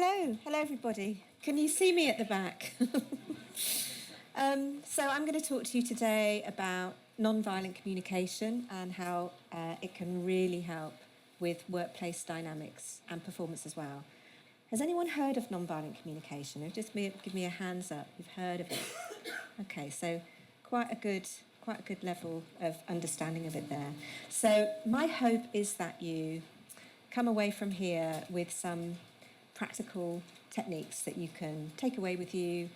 Hello everybody. Can you see me at the back? So I'm going to talk to you today about nonviolent communication and how it can really help with workplace dynamics and performance as well. Has anyone heard of nonviolent communication? Just give me a hands up. You've heard of it? Okay, so quite a good level of understanding of it there. So my hope is that you come away from here with some practical techniques that you can take away with you,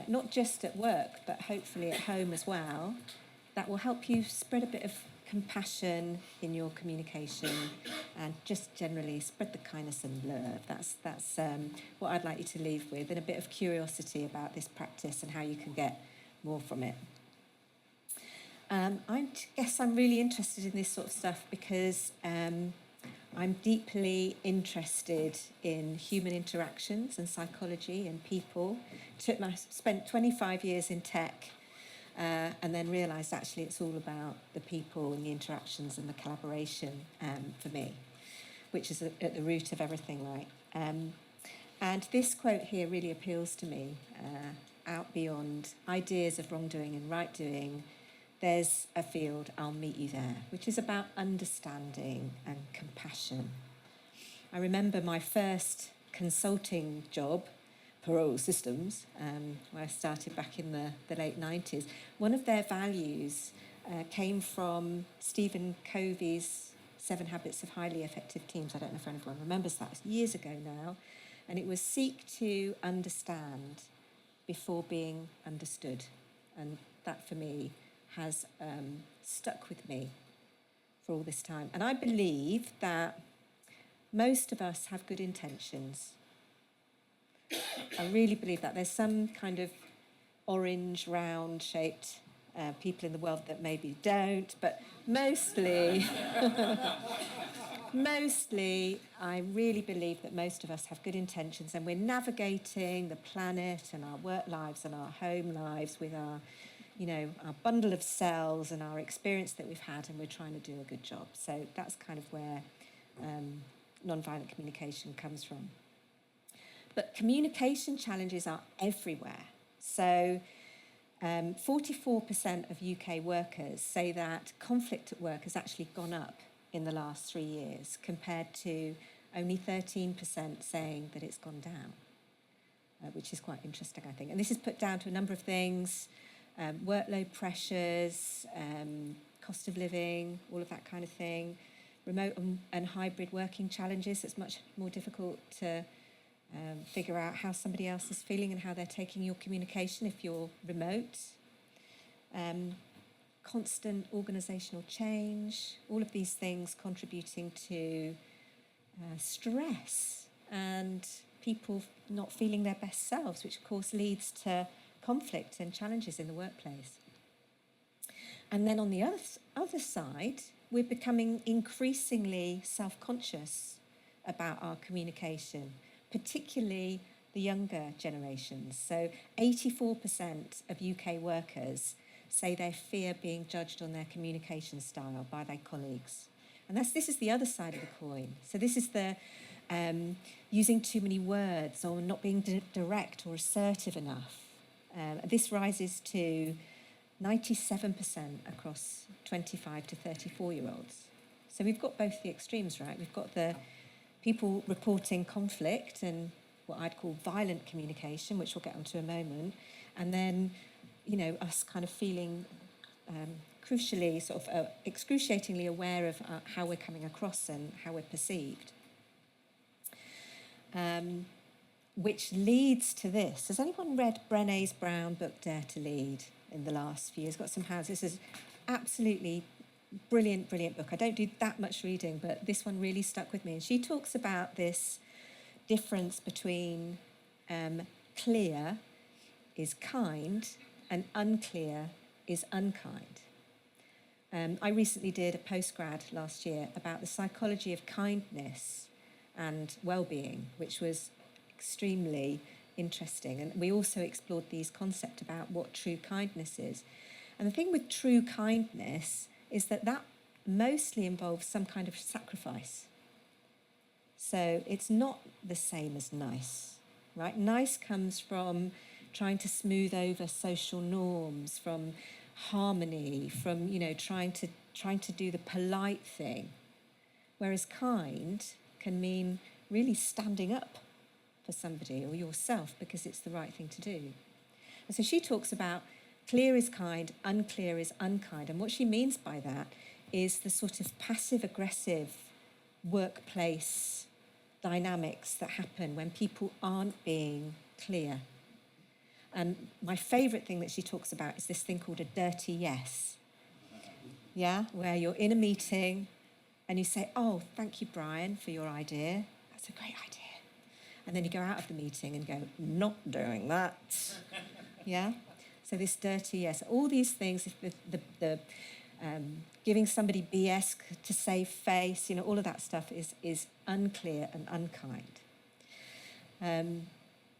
not just at work, but hopefully at home as well, that will help you spread a bit of compassion in your communication and just generally spread the kindness and love. That's what I'd like you to leave with, and a bit of curiosity about this practice and how you can get more from it. I guess I'm really interested in this sort of stuff because I'm deeply interested in human interactions and psychology and people. Spent 25 years in tech and then realised actually it's all about the people and the interactions and the collaboration for me, which is at the root of everything, right? And this quote here really appeals to me. Out beyond ideas of wrongdoing and right doing, there's a field, I'll meet you there, which is about understanding and compassion. I remember my first consulting job, Parole Systems, where I started back in the late 90s. One of their values came from Stephen Covey's 7 Habits of Highly Effective Teams. I don't know if anyone remembers that. It's years ago now. And it was seek to understand before being understood. And that, for me, has stuck with me for all this time. And I believe that most of us have good intentions. I really believe that. There's some kind of orange, round-shaped people in the world that maybe don't, but mostly, I really believe that most of us have good intentions, and we're navigating the planet and our work lives and our home lives with our bundle of cells and our experience that we've had, and we're trying to do a good job. So that's kind of where nonviolent communication comes from. But communication challenges are everywhere. So 44% of UK workers say that conflict at work has actually gone up in the last 3 years, compared to only 13% saying that it's gone down, which is quite interesting, I think. And this is put down to a number of things. Workload pressures, cost of living, all of that kind of thing. Remote and hybrid working challenges. It's much more difficult to figure out how somebody else is feeling and how they're taking your communication if you're remote. Constant organisational change. All of these things contributing to stress and people not feeling their best selves, which of course leads to conflict and challenges in the workplace. And then on the other side, we're becoming increasingly self-conscious about our communication, particularly the younger generations. So 84% of UK workers say they fear being judged on their communication style by their colleagues. And this is the other side of the coin. So this is the using too many words or not being direct or assertive enough. This rises to 97% across 25 to 34-year-olds. So we've got both the extremes, right? We've got the people reporting conflict and what I'd call violent communication, which we'll get onto in a moment, and then, us kind of feeling crucially, sort of excruciatingly aware of how we're coming across and how we're perceived. Which leads to this. Has anyone read Brené Brown's book, Dare to Lead, in the last few years? Got some hands. This is absolutely brilliant book. I don't do that much reading, but this one really stuck with me. And she talks about this difference between clear is kind and unclear is unkind. I recently did a postgrad last year about the psychology of kindness and well-being, which was extremely interesting. And we also explored these concepts about what true kindness is. And the thing with true kindness is that mostly involves some kind of sacrifice. So it's not the same as nice, right? Nice comes from trying to smooth over social norms, from harmony, from, trying to do the polite thing. Whereas kind can mean really standing up for somebody or yourself because it's the right thing to do. And so she talks about clear is kind, unclear is unkind. And what she means by that is the sort of passive-aggressive workplace dynamics that happen when people aren't being clear. And my favourite thing that she talks about is this thing called a dirty yes. Yeah, where you're in a meeting and you say, oh, thank you, Brian, for your idea. That's a great idea. And then you go out of the meeting and go, not doing that. Yeah? So this dirty yes. All these things, the giving somebody BS to save face, all of that stuff is unclear and unkind.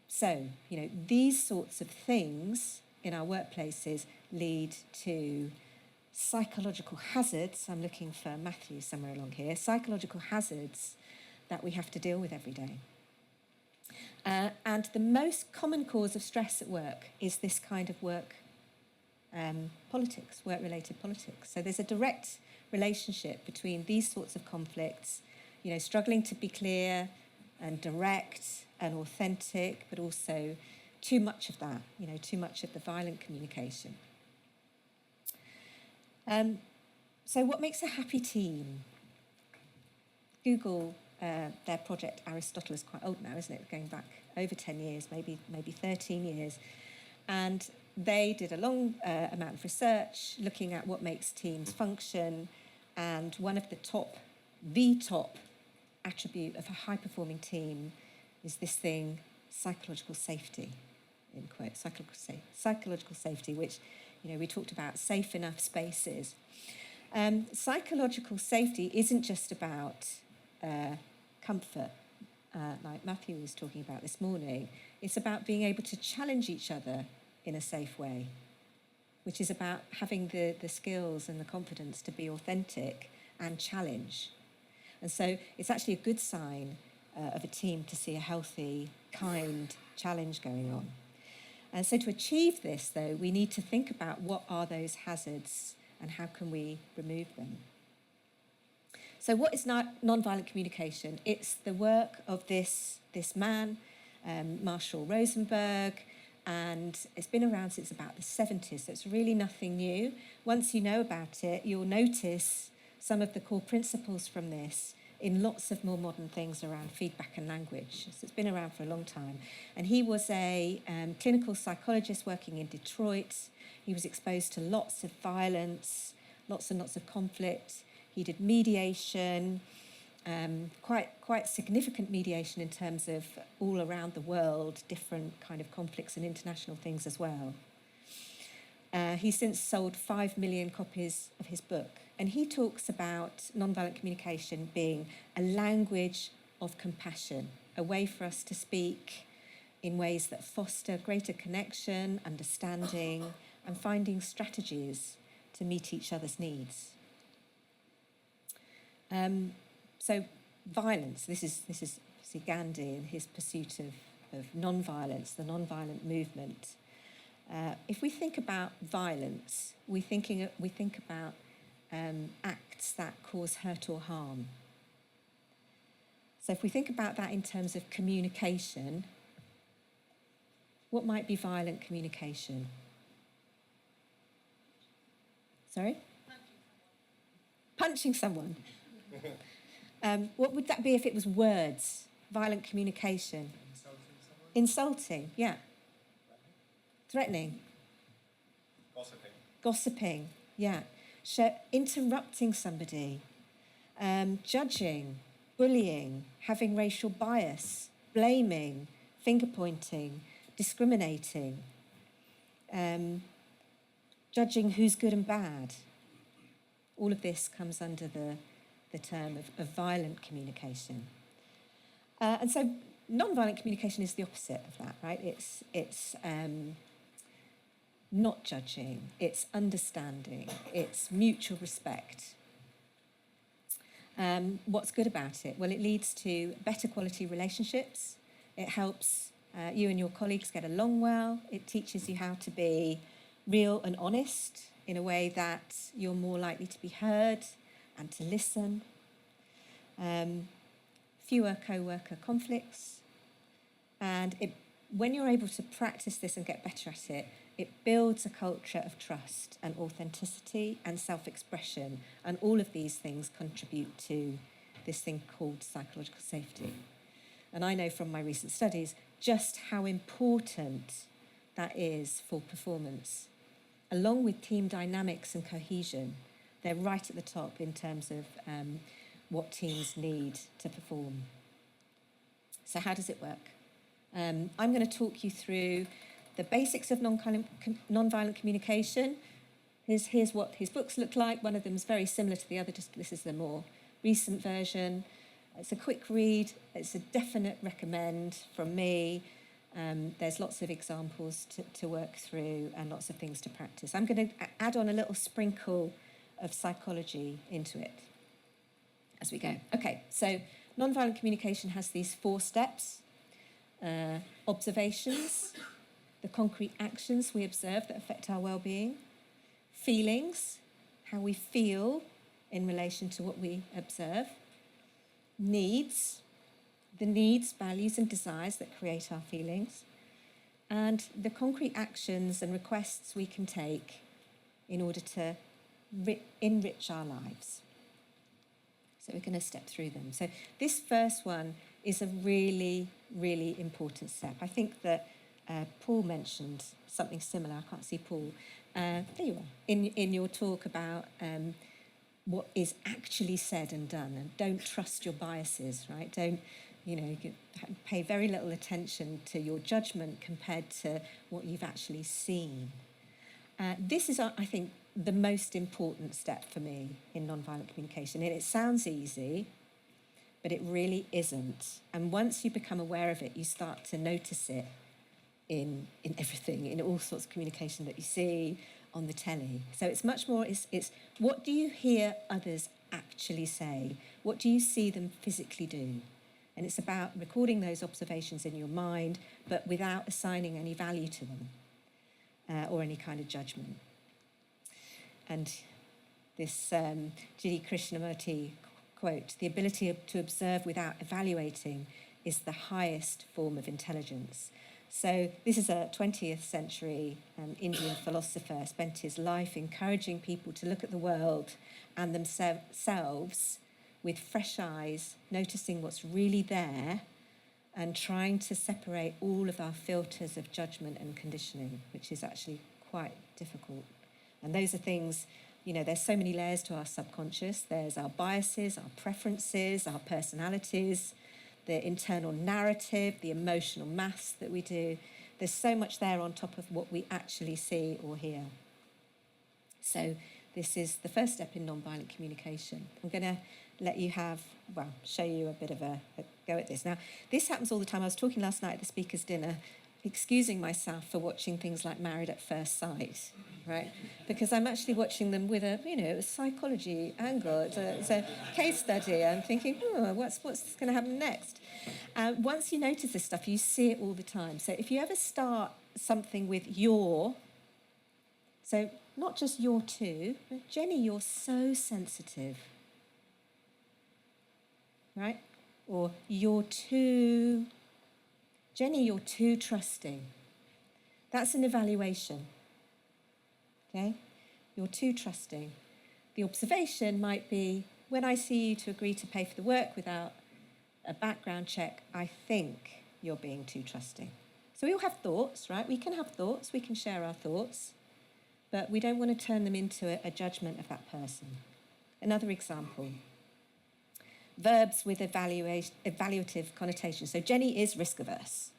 So, these sorts of things in our workplaces lead to psychological hazards. I'm looking for Matthew somewhere along here. Psychological hazards that we have to deal with every day. And the most common cause of stress at work is this kind of work politics, work-related politics. So there's a direct relationship between these sorts of conflicts, struggling to be clear and direct and authentic, but also too much of that, too much of the violent communication. So what makes a happy team? Google their project Aristotle is quite old now, isn't it? Going back over 10 years, maybe 13 years. And they did a long amount of research looking at what makes teams function. And one of the top attribute of a high-performing team is this thing, psychological safety, in quotes, psychological safety, which, we talked about safe enough spaces. Psychological safety isn't just about comfort, like Matthew was talking about this morning. It's about being able to challenge each other in a safe way, which is about having the skills and the confidence to be authentic and challenge. And so it's actually a good sign of a team to see a healthy, kind challenge going on. And so to achieve this, though, we need to think about what are those hazards and how can we remove them. So what is nonviolent communication? It's the work of this man, Marshall Rosenberg, and it's been around since about the 70s, so it's really nothing new. Once you know about it, you'll notice some of the core principles from this in lots of more modern things around feedback and language. So it's been around for a long time. And he was a clinical psychologist working in Detroit. He was exposed to lots of violence, lots and lots of conflict. He did mediation, quite significant mediation in terms of all around the world, different kind of conflicts and international things as well. He's since sold 5 million copies of his book. And he talks about nonviolent communication being a language of compassion, a way for us to speak in ways that foster greater connection, understanding, and finding strategies to meet each other's needs. So violence, this is Gandhi and his pursuit of non-violence, the non-violent movement. If we think about violence, we think about acts that cause hurt or harm. So if we think about that in terms of communication, what might be violent communication? Sorry? Punching someone. What would that be if it was words? Violent communication. Insulting, yeah. Threatening. Gossiping, yeah. Interrupting somebody. Judging, bullying, having racial bias, blaming, finger pointing, discriminating, judging who's good and bad. All of this comes under the term of violent communication. And so non-violent communication is the opposite of that, right? It's not judging, it's understanding, it's mutual respect. What's good about it? Well, it leads to better quality relationships. It helps you and your colleagues get along well. It teaches you how to be real and honest in a way that you're more likely to be heard and to listen. Fewer co-worker conflicts. And when you're able to practice this and get better at it, it builds a culture of trust and authenticity and self-expression. And all of these things contribute to this thing called psychological safety. And I know from my recent studies just how important that is for performance. Along with team dynamics and cohesion, they're right at the top in terms of what teams need to perform. So how does it work? I'm going to talk you through the basics of nonviolent communication. Here's what his books look like. One of them is very similar to the other, just this is the more recent version. It's a quick read. It's a definite recommend from me. There's lots of examples to work through and lots of things to practice. I'm going to add on a little sprinkle of psychology into it as we go. Okay, so nonviolent communication has these 4 steps. Observations, the concrete actions we observe that affect our well-being. Feelings, how we feel in relation to what we observe. Needs, the needs, values and desires that create our feelings. And the concrete actions and requests we can take in order to enrich our lives. So we're going to step through them. So this first one is a really, really important step. I think that Paul mentioned something similar. I can't see Paul. There you are. In your talk about what is actually said and done, and don't trust your biases, right? Don't, pay very little attention to your judgment compared to what you've actually seen. This is, I think, the most important step for me in nonviolent communication. And it sounds easy, but it really isn't. And once you become aware of it, you start to notice it in everything, in all sorts of communication that you see on the telly. So it's much more, it's what do you hear others actually say? What do you see them physically do? And it's about recording those observations in your mind, but without assigning any value to them or any kind of judgment. And this G. Krishnamurti quote, the ability to observe without evaluating is the highest form of intelligence. So this is a 20th century Indian philosopher, spent his life encouraging people to look at the world and themselves with fresh eyes, noticing what's really there and trying to separate all of our filters of judgment and conditioning, which is actually quite difficult. And those are things, there's so many layers to our subconscious. There's our biases, our preferences, our personalities, the internal narrative, the emotional maths that we do. There's so much there on top of what we actually see or hear. So this is the first step in nonviolent communication. I'm going to let you show you a bit of a go at this. Now, this happens all the time. I was talking last night at the speaker's dinner, excusing myself for watching things like Married at First Sight, right? Because I'm actually watching them with a psychology angle. It's a case study. I'm thinking, what's going to happen next? Once you notice this stuff, you see it all the time. So if you ever start something with your, so not just you're too, but Jenny, you're so sensitive, right? Or you're too, Jenny, you're too trusting. That's an evaluation, okay? You're too trusting. The observation might be, when I see you to agree to pay for the work without a background check, I think you're being too trusting. So we all have thoughts, right? We can have thoughts, we can share our thoughts, but we don't want to turn them into a judgment of that person. Another example, verbs with evaluative connotation. So Jenny is risk averse.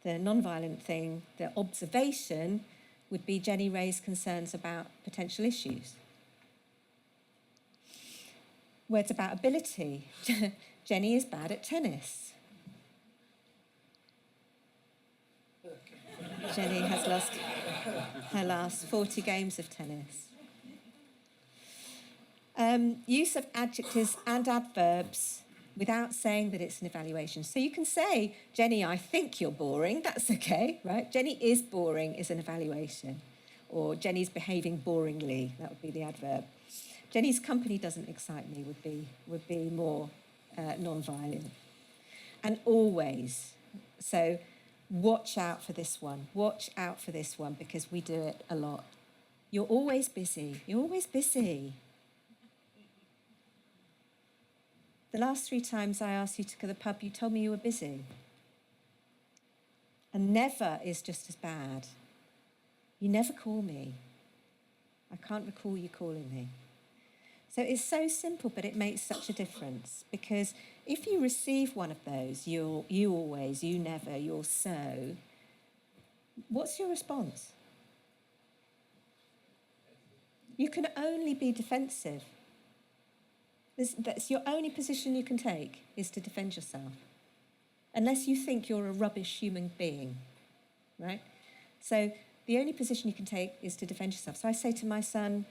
The non-violent thing, the observation would be Jenny raised concerns about potential issues. Words about ability. Jenny is bad at tennis. Jenny has lost her last 40 games of tennis. Use of adjectives and adverbs without saying that it's an evaluation. So you can say, Jenny, I think you're boring. That's okay, right? Jenny is boring is an evaluation. Or Jenny's behaving boringly. That would be the adverb. Jenny's company doesn't excite me would be more non-violent. And always. So watch out for this one. Watch out for this one because we do it a lot. You're always busy. You're always busy. The last 3 times I asked you to go to the pub, you told me you were busy. And never is just as bad. You never call me. I can't recall you calling me. So it's so simple, but it makes such a difference. Because if you receive one of those, you always, you never, you're so, what's your response? You can only be defensive. That's your only position you can take, is to defend yourself. Unless you think you're a rubbish human being, right? So the only position you can take is to defend yourself. So I say to my son,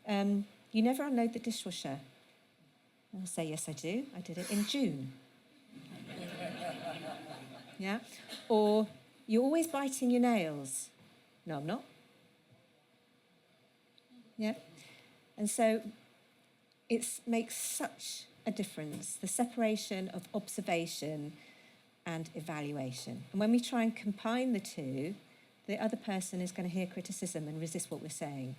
you never unload the dishwasher. I'll say, yes, I do. I did it in June. Yeah? Or, you're always biting your nails. No, I'm not. Yeah? And so it makes such a difference, the separation of observation and evaluation. And when we try and combine the two, the other person is going to hear criticism and resist what we're saying.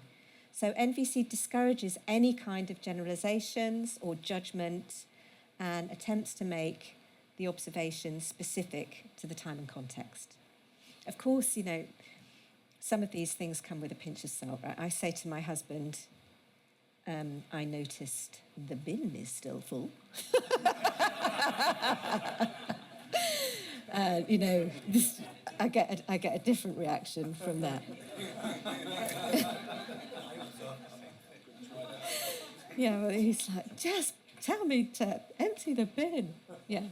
So NVC discourages any kind of generalizations or judgment and attempts to make the observations specific to the time and context. Of course, some of these things come with a pinch of salt, right? I say to my husband, I noticed the bin is still full. I get a different reaction from that. Yeah, well, he's like, just tell me to empty the bin. Yeah.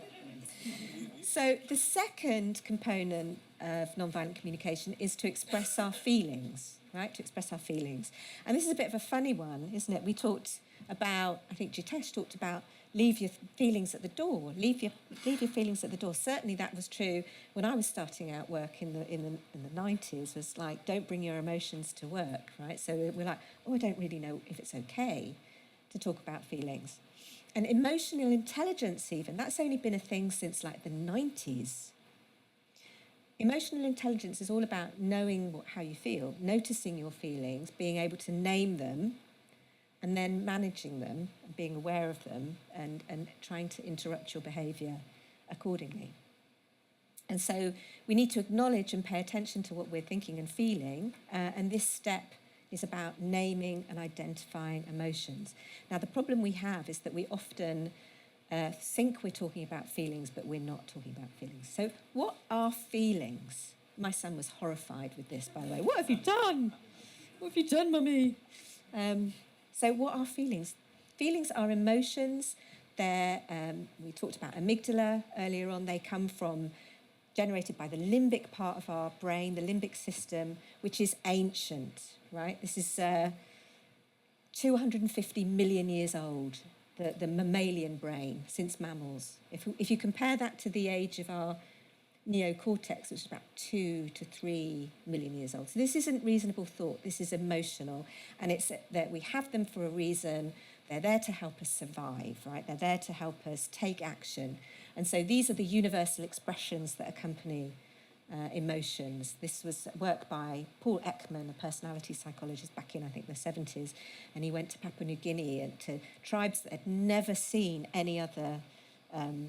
So the second component of nonviolent communication is to express our feelings, right? To express our feelings. And this is a bit of a funny one, isn't it? We talked about, I think Jitesh talked about, leave your feelings at the door. Leave your feelings at the door. Certainly that was true when I was starting out work in the 90s. Was like, don't bring your emotions to work, right? So we're like, I don't really know if it's okay to talk about feelings. And emotional intelligence even, that's only been a thing since like the 90s. Emotional intelligence is all about knowing how you feel, noticing your feelings, being able to name them, and then managing them, being aware of them, and trying to interrupt your behaviour accordingly. And so we need to acknowledge and pay attention to what we're thinking and feeling, and this step is about naming and identifying emotions. Now, the problem we have is that we often think we're talking about feelings, but we're not talking about feelings. So what are feelings? My son was horrified with this, by the way. What have you done? What have you done, Mummy? So what are feelings? Feelings are emotions. They're, we talked about amygdala earlier on. They come from, generated by the limbic part of our brain, the limbic system, which is ancient, right? This is 250 million years old, the mammalian brain, since mammals. If you compare that to the age of our neocortex, which is about 2 to 3 million years old. So this isn't reasonable thought, this is emotional, and it's that we have them for a reason. They're there to help us survive, right? They're there to help us take action. And so these are the universal expressions that accompany emotions. This was work by Paul Ekman, a personality psychologist back in, I think, the 70s, and he went to Papua New Guinea and to tribes that had never seen any other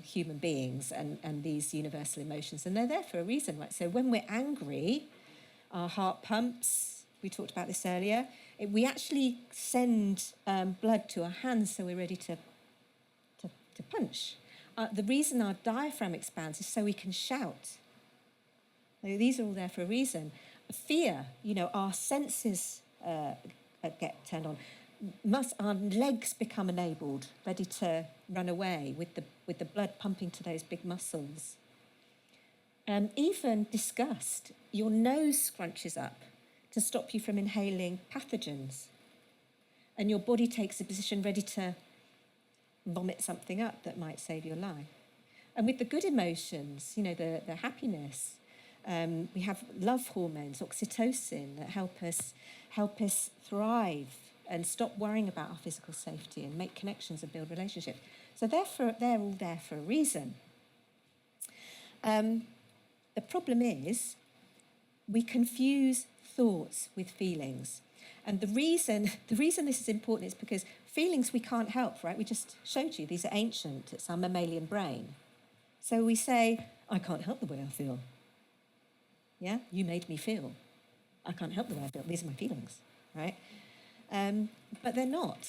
human beings and these universal emotions, and they're there for a reason, right? So when we're angry, our heart pumps. We talked about this earlier. We actually send blood to our hands, so we're ready to punch. The reason our diaphragm expands is so we can shout. So these are all there for a reason. Fear, our senses get turned on. Our legs become enabled, ready to run away with the blood pumping to those big muscles. Even disgust, your nose scrunches up to stop you from inhaling pathogens. and your body takes a position ready to vomit something up that might save your life. And with the good emotions, the happiness, we have love hormones, oxytocin, that help us thrive and stop worrying about our physical safety and make connections and build relationships. So they're all there for a reason. The problem is we confuse thoughts with feelings. And the reason this is important is because feelings we can't help, right? We just showed you, these are ancient, it's our mammalian brain. So we say, I can't help the way I feel. Yeah, you made me feel. I can't help the way I feel. These are my feelings, right? But they're not.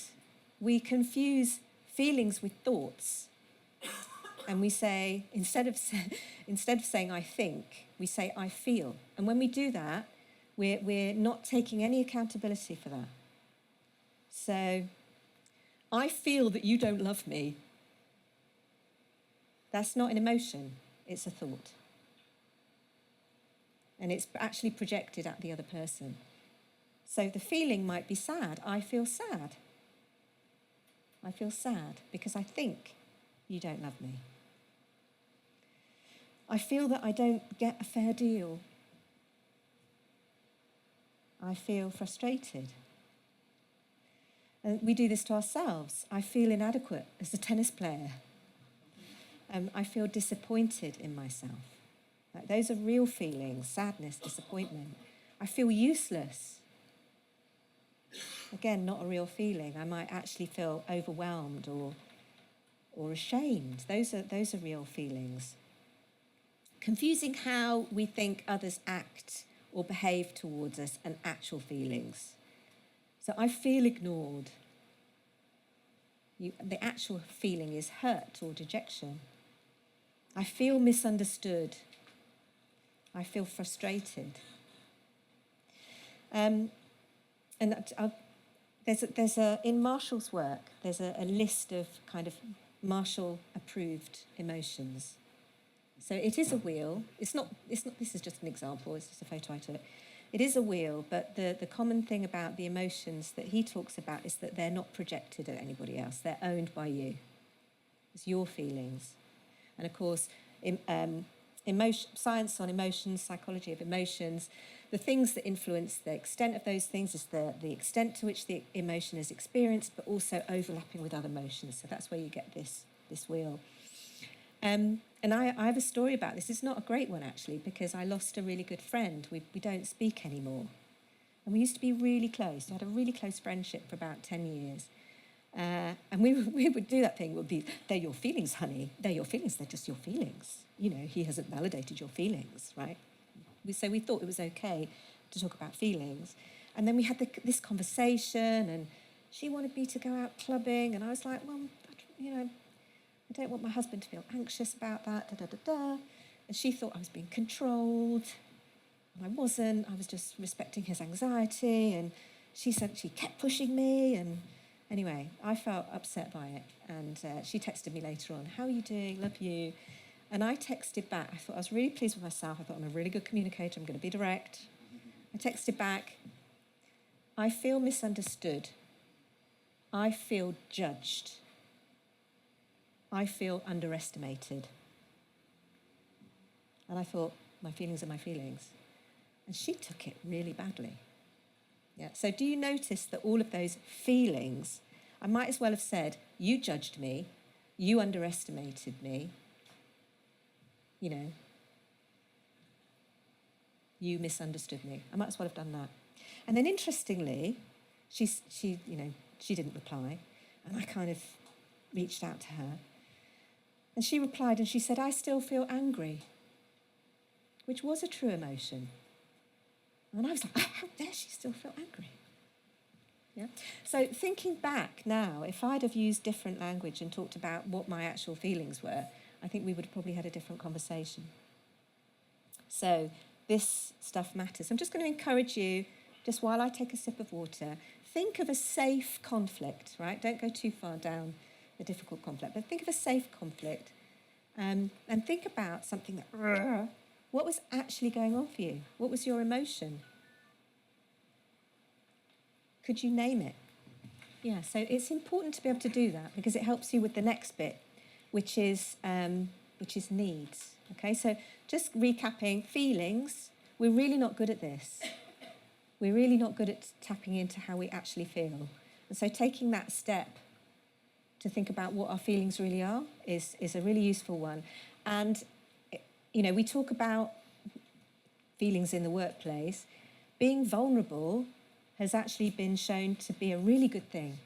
We confuse feelings with thoughts. And we say, instead of saying I think, we say I feel. And when we do that, we're not taking any accountability for that. So, I feel that you don't love me. That's not an emotion, it's a thought. And it's actually projected at the other person. So the feeling might be sad. I feel sad. I feel sad because I think you don't love me. I feel that I don't get a fair deal. I feel frustrated. And we do this to ourselves. I feel inadequate as a tennis player. I feel disappointed in myself. Like, those are real feelings: sadness, disappointment. I feel useless. Again, not a real feeling. I might actually feel overwhelmed or ashamed. Those are real feelings. Confusing how we think others act or behave towards us and actual feelings. So I feel ignored. The actual feeling is hurt or dejection. I feel misunderstood. I feel frustrated. In Marshall's work, there's a list of kind of Marshall-approved emotions. So it is a wheel. It's not. This is just an example. It's just a photo I took. It is a wheel, but the common thing about the emotions that he talks about is that they're not projected at anybody else. They're owned by you. It's your feelings. And of course, science on emotions, psychology of emotions, the things that influence the extent of those things is the extent to which the emotion is experienced, but also overlapping with other emotions. So that's where you get this wheel. And I have a story about this. It's not a great one, actually, because I lost a really good friend. We don't speak anymore. And we used to be really close. We had a really close friendship for about 10 years. And we would do that thing. They're your feelings, honey. They're your feelings. They're just your feelings. He hasn't validated your feelings, right? So we thought it was okay to talk about feelings. And then we had this conversation, and she wanted me to go out clubbing. And I was like, well, I don't want my husband to feel anxious about that, And she thought I was being controlled, and I wasn't. I was just respecting his anxiety, and she said she kept pushing me, and anyway, I felt upset by it, and she texted me later on, how are you doing, love you, and I texted back. I thought I was really pleased with myself. I thought I'm a really good communicator, I'm going to be direct. I texted back, I feel misunderstood. I feel judged. I feel underestimated. And I thought, my feelings are my feelings. And she took it really badly. Yeah. So do you notice that all of those feelings, I might as well have said, you judged me, you underestimated me, you misunderstood me. I might as well have done that. And then interestingly, she didn't reply. And I kind of reached out to her. And she replied and she said, I still feel angry, which was a true emotion. And I was like, how dare she still feel angry? Yeah. So thinking back now, if I'd have used different language and talked about what my actual feelings were, I think we would have probably had a different conversation. So this stuff matters. I'm just going to encourage you, just while I take a sip of water, think of a safe conflict, right? Don't go too far down a difficult conflict, but think of a safe conflict, and think about something that, what was actually going on for you? What was your emotion? Could you name it? Yeah, so it's important to be able to do that because it helps you with the next bit, which is needs. Okay, so just recapping feelings, we're really not good at this. We're really not good at tapping into how we actually feel. And so taking that step to think about what our feelings really are is a really useful one. And, you know, we talk about feelings in the workplace. Being vulnerable has actually been shown to be a really good thing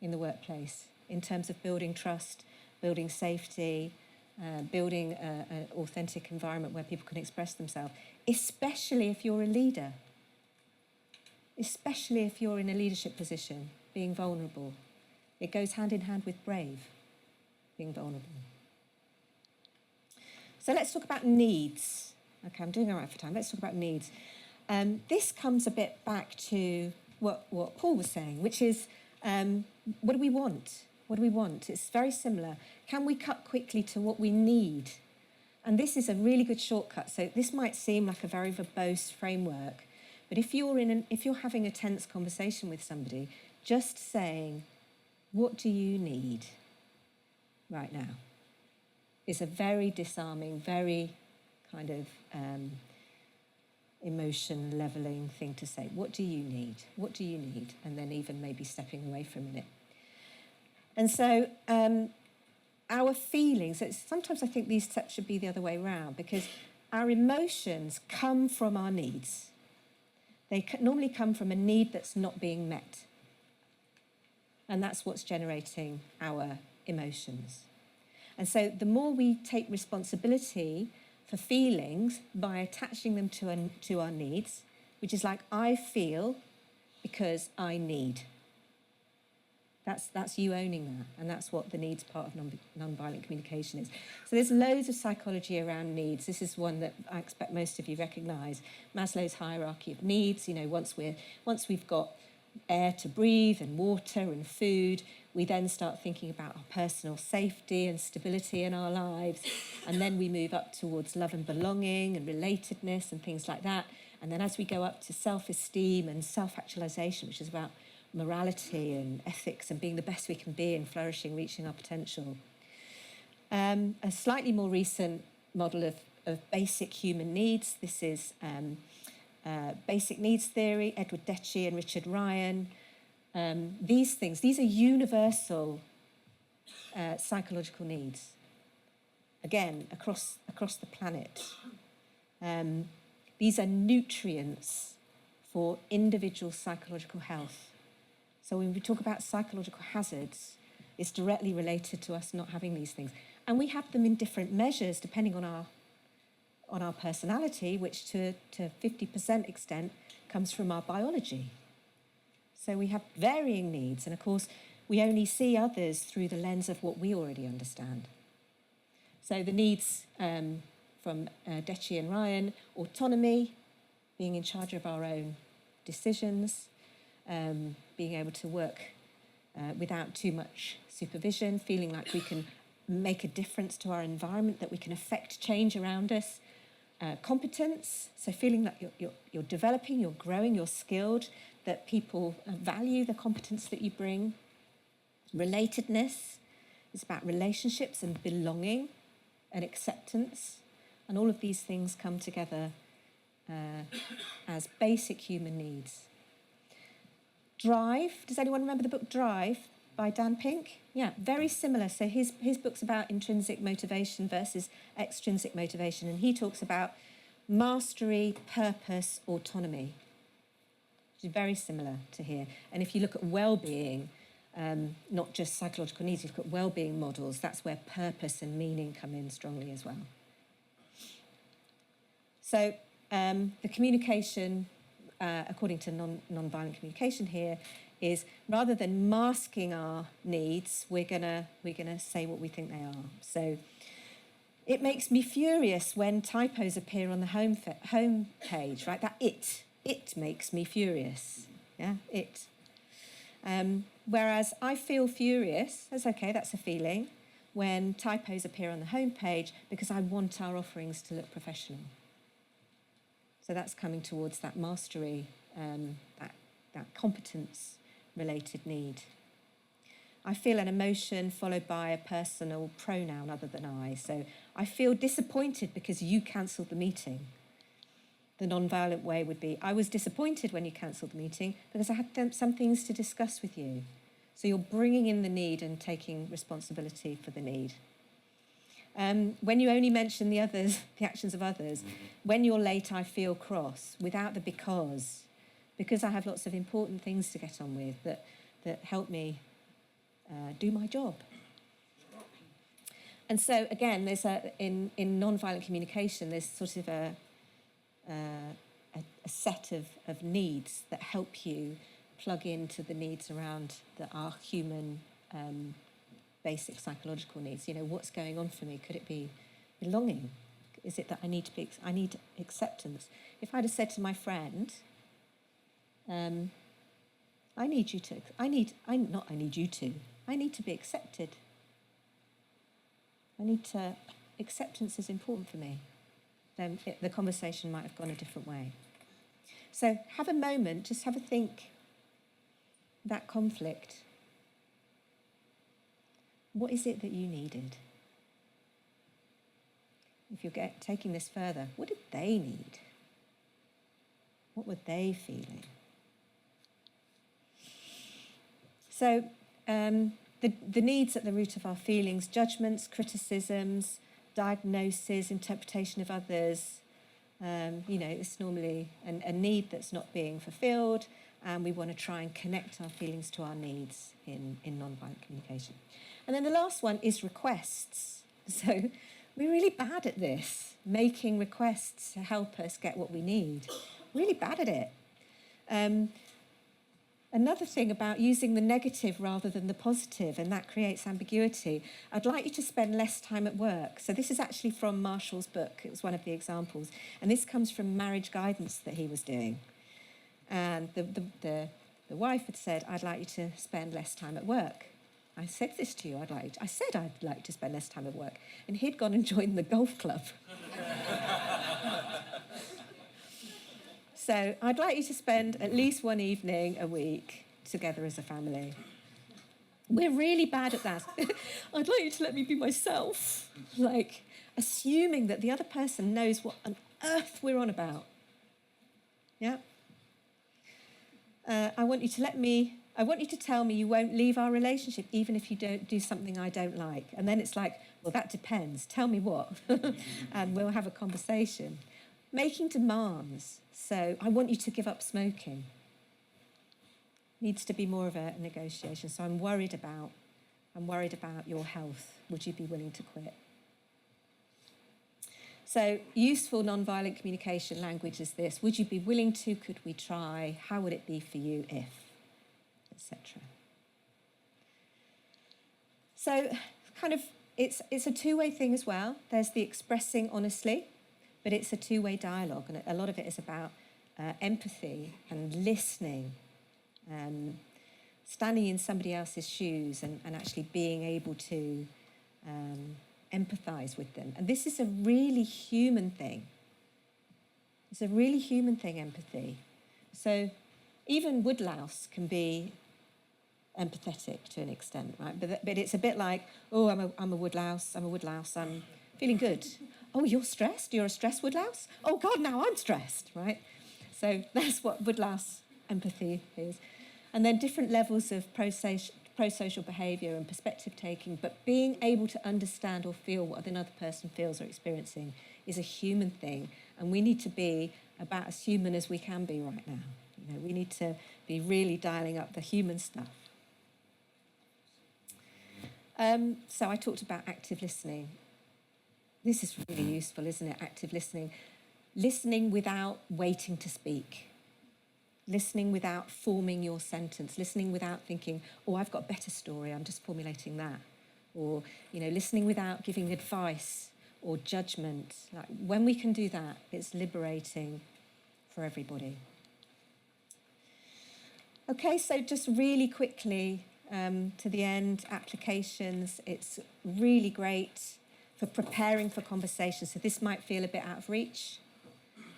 in the workplace in terms of building trust, building safety, building an authentic environment where people can express themselves, especially if you're a leader, especially if you're in a leadership position, being vulnerable. It goes hand in hand with brave, being vulnerable. So let's talk about needs. Okay, I'm doing all right for time. Let's talk about needs. This comes a bit back to what Paul was saying, which is, what do we want? What do we want? It's very similar. Can we cut quickly to what we need? And this is a really good shortcut. So this might seem like a very verbose framework, but if you're having a tense conversation with somebody, just saying, what do you need right now, is a very disarming, very kind of emotion leveling thing to say. What do you need? What do you need? And then even maybe stepping away for a minute. And so our feelings, sometimes I think these steps should be the other way around, because our emotions come from our needs. They normally come from a need that's not being met. And that's what's generating our emotions. And so the more we take responsibility for feelings by attaching them to our needs, which is like, I feel because I need. That's you owning that, and that's what the needs part of nonviolent communication is. So there's loads of psychology around needs. This is one that I expect most of you recognise. Maslow's hierarchy of needs. You know, once we've got air to breathe and water and food, we then start thinking about our personal safety and stability in our lives, and then we move up towards love and belonging and relatedness and things like that. And then as we go up to self-esteem and self-actualization, which is about morality and ethics and being the best we can be and flourishing, reaching our potential. A slightly more recent model of basic human needs. This is basic needs theory, Edward Deci and Richard Ryan. These are universal psychological needs. Again, across the planet. These are nutrients for individual psychological health. So when we talk about psychological hazards, it's directly related to us not having these things. And we have them in different measures depending on our personality, which to 50% extent comes from our biology. So we have varying needs, and of course, we only see others through the lens of what we already understand. So the needs from Deci and Ryan: autonomy, being in charge of our own decisions, being able to work without too much supervision, feeling like we can make a difference to our environment, that we can affect change around us. Competence, so feeling that you're developing, you're growing, you're skilled, that people value the competence that you bring. Relatedness is about relationships and belonging and acceptance, and all of these things come together as basic human needs. Drive, does anyone remember the book Drive by Dan Pink? Yeah, very similar. So his book's about intrinsic motivation versus extrinsic motivation, and he talks about mastery, purpose, autonomy, which is very similar to here. And if you look at well-being, not just psychological needs, you look at well-being models, that's where purpose and meaning come in strongly as well. So the communication, according to nonviolent communication here, is rather than masking our needs, we're gonna say what we think they are. So it makes me furious when typos appear on the home page, right? That it makes me furious. Yeah, it. Whereas I feel furious, that's okay, that's a feeling, when typos appear on the home page because I want our offerings to look professional. So that's coming towards that mastery, that competence-related need. I feel an emotion followed by a personal pronoun other than I. So I feel disappointed because you cancelled the meeting. The non-violent way would be, I was disappointed when you cancelled the meeting because I had some things to discuss with you. So you're bringing in the need and taking responsibility for the need. When you only mention the others, the actions of others, when you're late, I feel cross, without the because I have lots of important things to get on with that help me do my job. And so, again, there's in non-violent communication, there's sort of a set of needs that help you plug into the needs around our human basic psychological needs. What's going on for me? Could it be belonging? Is it that I need acceptance? If I'd have said to my friend, I need to be accepted. Acceptance is important for me. Then the conversation might have gone a different way. So have a moment, just have a think. That conflict. What is it that you needed? If you're taking this further, what did they need? What were they feeling? So the needs at the root of our feelings, judgments, criticisms, diagnosis, interpretation of others, it's normally a need that's not being fulfilled, and we want to try and connect our feelings to our needs in non-violent communication. And then the last one is requests. So we're really bad at this, making requests to help us get what we need. Really bad at it. Another thing about using the negative rather than the positive, and that creates ambiguity. I'd like you to spend less time at work. So this is actually from Marshall's book. It was one of the examples. And this comes from marriage guidance that he was doing. And the wife had said, I'd like you to spend less time at work. I said this to you, I said I'd like to spend less time at work. And he'd gone and joined the golf club. So I'd like you to spend at least one evening a week together as a family. We're really bad at that. I'd like you to let me be myself. Like, assuming that the other person knows what on earth we're on about. Yeah? I want you to tell me you won't leave our relationship even if you don't do something I don't like. And then it's like, well, that depends. Tell me what. And we'll have a conversation. Making demands. So I want you to give up smoking. Needs to be more of a negotiation. So I'm worried about your health. Would you be willing to quit? So useful non-violent communication language is this. Would you be willing to? Could we try? How would it be for you if? Etc. So kind of it's a two-way thing as well. There's the expressing honestly, but it's a two-way dialogue, and a lot of it is about empathy and listening, standing in somebody else's shoes and actually being able to empathise with them. And this is a really human thing. It's a really human thing, empathy. So even woodlouse can be empathetic to an extent, right? But it's a bit like, oh, I'm a woodlouse, I'm feeling good. Oh, you're stressed? You're a stressed woodlouse? Oh, God, now I'm stressed, right? So that's what woodlouse empathy is. And then different levels of pro-social behaviour and perspective taking, but being able to understand or feel what another person feels or experiencing is a human thing, and we need to be about as human as we can be right now. We need to be really dialing up the human stuff. So I talked about active listening. This is really useful, isn't it? Active listening. Listening without waiting to speak. Listening without forming your sentence. Listening without thinking, oh, I've got a better story, I'm just formulating that. Or, listening without giving advice or judgment. Like, when we can do that, it's liberating for everybody. Okay, so just really quickly to the end, applications. It's really great for preparing for conversations. So this might feel a bit out of reach,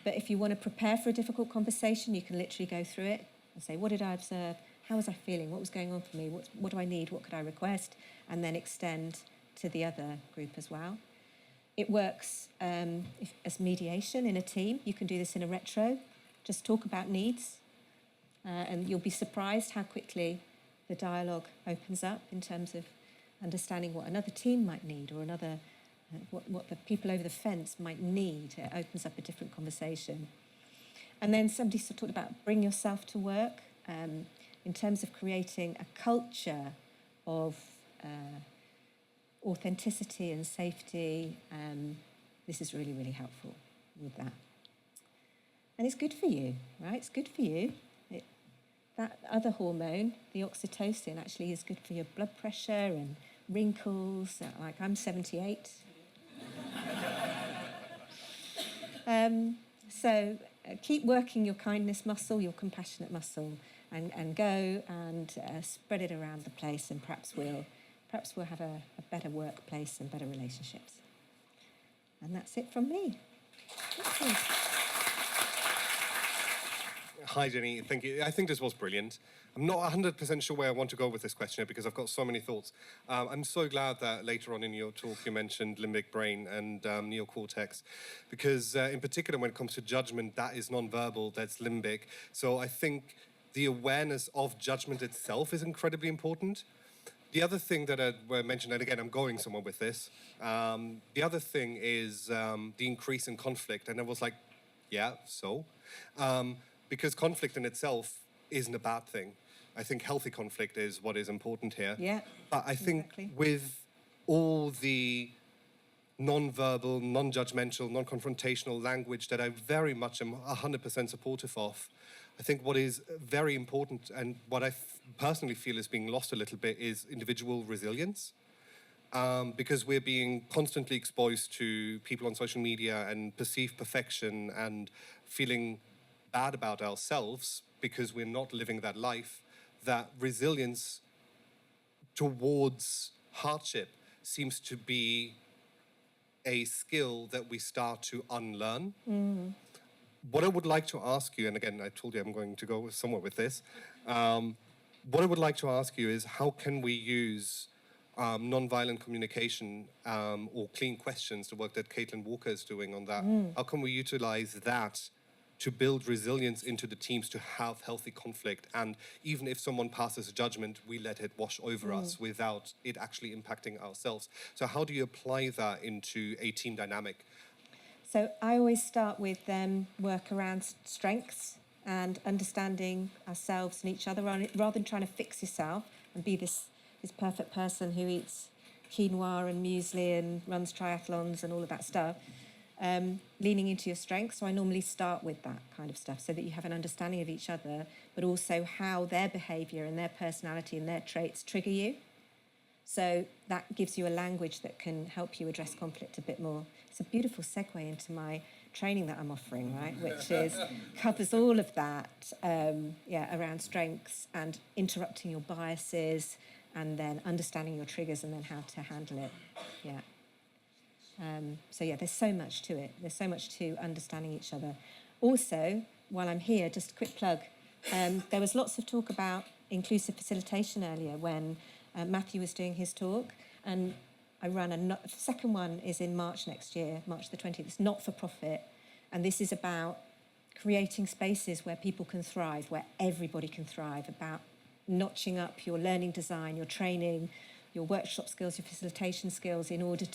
but if you want to prepare for a difficult conversation, you can literally go through it and say, what did I observe? how was I feeling? What was going on for me? What do I need? What could I request? And then extend to the other group as well. It works as mediation in a team. You can do this in a retro. Just talk about needs, and you'll be surprised how quickly the dialogue opens up in terms of understanding what another team might need, or another what the people over the fence might need. It opens up a different conversation. And then somebody sort of talked about bring yourself to work, in terms of creating a culture of authenticity and safety. This is really, really helpful with that. And it's good for you, right? It's good for you. That other hormone, the oxytocin, actually is good for your blood pressure and wrinkles. Like, I'm 78. So keep working your kindness muscle, your compassionate muscle, and go and spread it around the place, and perhaps we'll have a better workplace and better relationships. And that's it from me. Thank you. Hi, Jenny. Thank you. I think this was brilliant. I'm not 100% sure where I want to go with this question because I've got so many thoughts. I'm so glad that later on in your talk you mentioned limbic brain and neocortex, because in particular when it comes to judgment, that is non-verbal, that's limbic. So I think the awareness of judgment itself is incredibly important. The other thing that I mentioned, and again, I'm going somewhere with this, the other thing is the increase in conflict. And I was like, yeah, so? Because conflict in itself isn't a bad thing. I think healthy conflict is what is important here. Yeah, but I think exactly. with all the non-verbal, non-judgmental, non-confrontational language that I very much am 100% supportive of, I think what is very important and what I personally feel is being lost a little bit is individual resilience. Because we're being constantly exposed to people on social media and perceived perfection and feeling bad about ourselves because we're not living that life, that resilience towards hardship seems to be a skill that we start to unlearn. What I would like to ask you, and again, I told you I'm going to go somewhere with this, what I would like to ask you is how can we use nonviolent communication or clean questions, the work that Caitlin Walker is doing on that, how can we utilize that to build resilience into the teams to have healthy conflict? And even if someone passes a judgment, we let it wash over us without it actually impacting ourselves. So how do you apply that into a team dynamic? So I always start with work around strengths and understanding ourselves and each other, rather than trying to fix yourself and be this perfect person who eats quinoa and muesli and runs triathlons and all of that stuff. Leaning into your strengths. So I normally start with that kind of stuff so that you have an understanding of each other, but also how their behaviour and their personality and their traits trigger you. So that gives you a language that can help you address conflict a bit more. It's a beautiful segue into my training that I'm offering, right? Which covers all of that, around strengths and interrupting your biases and then understanding your triggers and then how to handle it. Yeah. There's so much to it. There's so much to understanding each other. Also, while I'm here, just a quick plug, there was lots of talk about inclusive facilitation earlier when Matthew was doing his talk, and I run the second one is in March next year, March the 20th. It's not for profit, and this is about creating spaces where people can thrive, where everybody can thrive, about notching up your learning design, your training, your workshop skills, your facilitation skills in order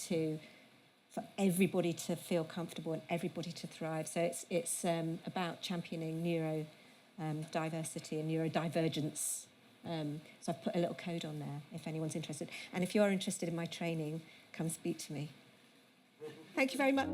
for everybody to feel comfortable and everybody to thrive. So it's about championing neurodiversity and neurodivergence. So I've put a little code on there if anyone's interested. And if you are interested in my training, come speak to me. Thank you very much.